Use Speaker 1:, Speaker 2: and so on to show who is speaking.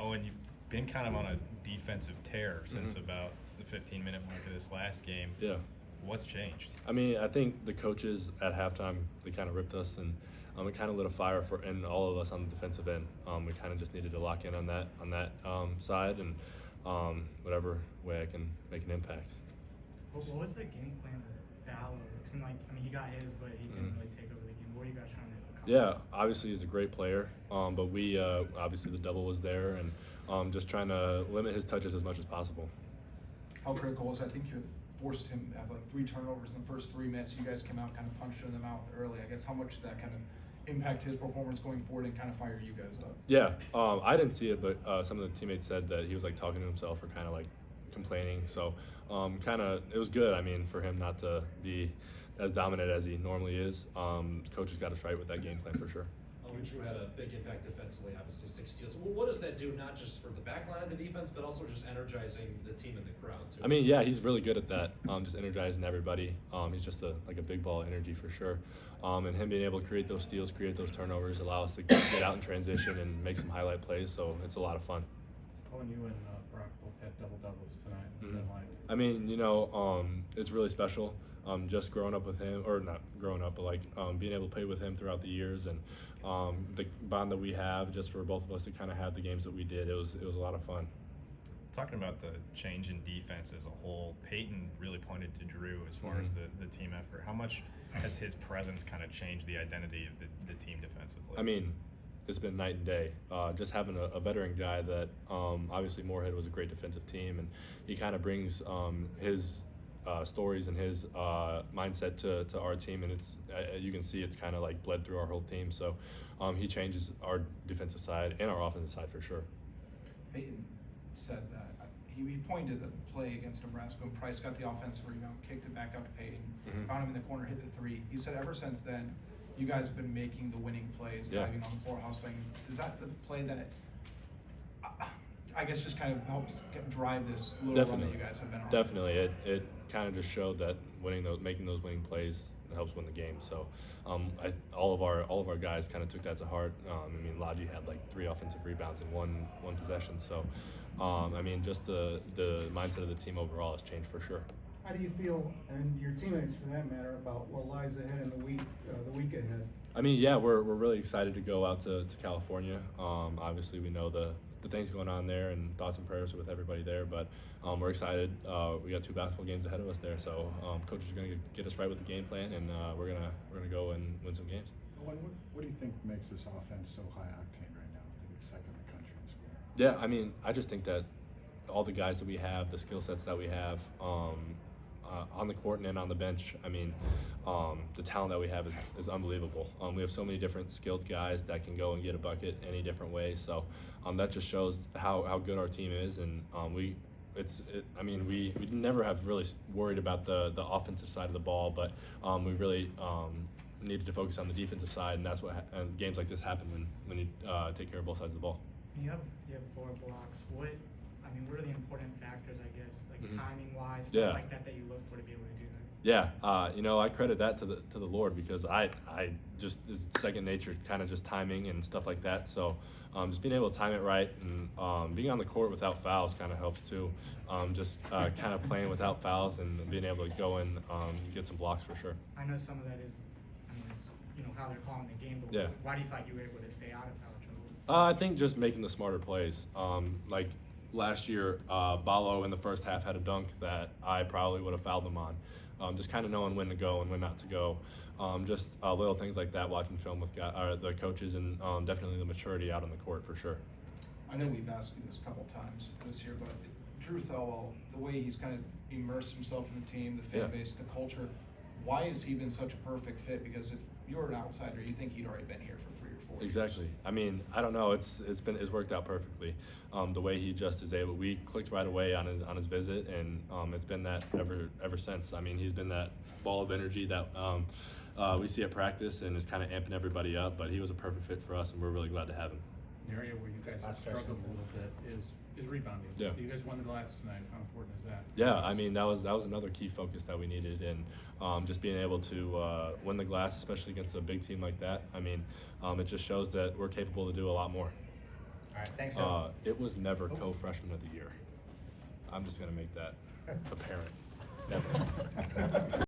Speaker 1: Owen, you've been kind of on a defensive tear since about the 15-minute mark of this last game.
Speaker 2: Yeah.
Speaker 1: What's changed?
Speaker 2: I mean, I think the coaches at halftime, they kind of ripped us, and it kind of lit a fire in all of us on the defensive end. We kind of just needed to lock in on that side, and whatever way I can make an impact.
Speaker 3: What was the game plan for Ballo? It's been like, I mean, he got his, but he didn't really take over the game. What are you guys trying to accomplish?
Speaker 2: Yeah, obviously he's a great player, but we obviously the double was there, and just trying to limit his touches as much as possible.
Speaker 4: How critical was I think you had forced him to have like 3 turnovers in the first 3 minutes. You guys came out kind of punched him in the mouth early. I guess how much did that kind of impact his performance going forward and kind of fire you guys up?
Speaker 2: Yeah, I didn't see it, but some of the teammates said that he was like talking to himself or kind of like complaining. So kind of it was good. I mean, for him not to be as dominant as he normally is. Coach has got us right with that game plan for sure.
Speaker 5: Owen Drew had a big impact defensively, obviously 6 steals. Well, what does that do, not just for the back line of the defense, but also just energizing the team and the crowd, too?
Speaker 2: I mean, yeah, he's really good at that, just energizing everybody. He's just like a big ball energy for sure. And him being able to create those steals, create those turnovers, allow us to get out in transition and make some highlight plays, so it's a lot of fun.
Speaker 6: Owen, you and Brock both had double-doubles tonight. What's that like?
Speaker 2: I mean, it's really special. Just growing up with him, or not growing up, but like being able to play with him throughout the years, and the bond that we have, just for both of us to kind of have the games that we did, it was a lot of fun.
Speaker 1: Talking about the change in defense as a whole, Peyton really pointed to Drew as far as the team effort. How much has his presence kind of changed the identity of the team defensively?
Speaker 2: I mean, it's been night and day. Just having a veteran guy that obviously Moorhead was a great defensive team, and he kind of brings his stories and his mindset to our team, and it's you can see it's kind of like bled through our whole team. So he changes our defensive side and our offensive side for sure.
Speaker 4: Peyton said that he pointed to the play against Nebraska when Price got the offensive rebound, kicked it back out to Peyton, found him in the corner, hit the 3. He said ever since then, you guys have been making the winning plays, diving on the floor, hustling. Is that the play that I guess just kind of helped drive this little run that you guys have been on?
Speaker 2: Definitely, it kind of just showed that making those winning plays helps win the game. So all of our guys kind of took that to heart. I mean, Logi had like 3 offensive rebounds in one possession. So I mean, just the mindset of the team overall has changed for sure.
Speaker 7: How do you feel, and your teammates for that matter, about what lies ahead in the week ahead?
Speaker 2: I mean, yeah, we're really excited to go out to California. Obviously, we know the things going on there, and thoughts and prayers with everybody there. But we're excited. We got 2 basketball games ahead of us there, so coach is going to get us right with the game plan, and we're gonna go and win some games.
Speaker 6: What do you think makes this offense so high octane right now? I think it's second in the country in scoring.
Speaker 2: Yeah, I mean, I just think that all the guys that we have, the skill sets that we have on the court and on the bench, I mean, the talent that we have is unbelievable. We have so many different skilled guys that can go and get a bucket any different way. So that just shows how good our team is, and we never have really worried about the offensive side of the ball, but we really needed to focus on the defensive side, and that's and games like this happen when you take care of both sides of the ball.
Speaker 3: You have 4 blocks. What are the important factors, I guess, like timing wise, stuff
Speaker 2: Yeah.
Speaker 3: like that you look for to be able to do that?
Speaker 2: Yeah, I credit that to the Lord, because I just, it's second nature, kind of just timing and stuff like that. So just being able to time it right, and being on the court without fouls kind of helps too. Just kind of playing without fouls and being able to go and get some blocks for sure.
Speaker 3: I know some of that is, it's, how they're calling the game, but
Speaker 2: Yeah.
Speaker 3: why do you think you were able to stay out of foul trouble?
Speaker 2: I think just making the smarter plays. Like last year, Ballo in the first half had a dunk that I probably would have fouled him on. Just kind of knowing when to go and when not to go. Just little things like that, watching film with the coaches, and definitely the maturity out on the court for sure.
Speaker 4: I know we've asked you this a couple times this year, but Drew Thelwell, the way he's kind of immersed himself in the team, the fan base, the culture, why has he been such a perfect fit? Because if you're an outsider, you think he'd already been here for 3 or 4 years.
Speaker 2: Exactly. I mean, I don't know. It's worked out perfectly. The way he just is able. We clicked right away on his visit, and it's been that ever since. I mean, he's been that ball of energy that we see at practice, and is kind of amping everybody up. But he was a perfect fit for us, and we're really glad to have him.
Speaker 6: An area where you guys have struggled a little bit is rebounding.
Speaker 2: Yeah.
Speaker 6: You guys won the glass tonight. How important is that?
Speaker 2: Yeah, I mean, that was another key focus that we needed, and just being able to win the glass, especially against a big team like that. I mean, it just shows that we're capable to do a lot more.
Speaker 8: right, thanks, Owen.
Speaker 2: It was never
Speaker 8: Oh.
Speaker 2: co-freshman of the year. I'm just gonna make that apparent. Never.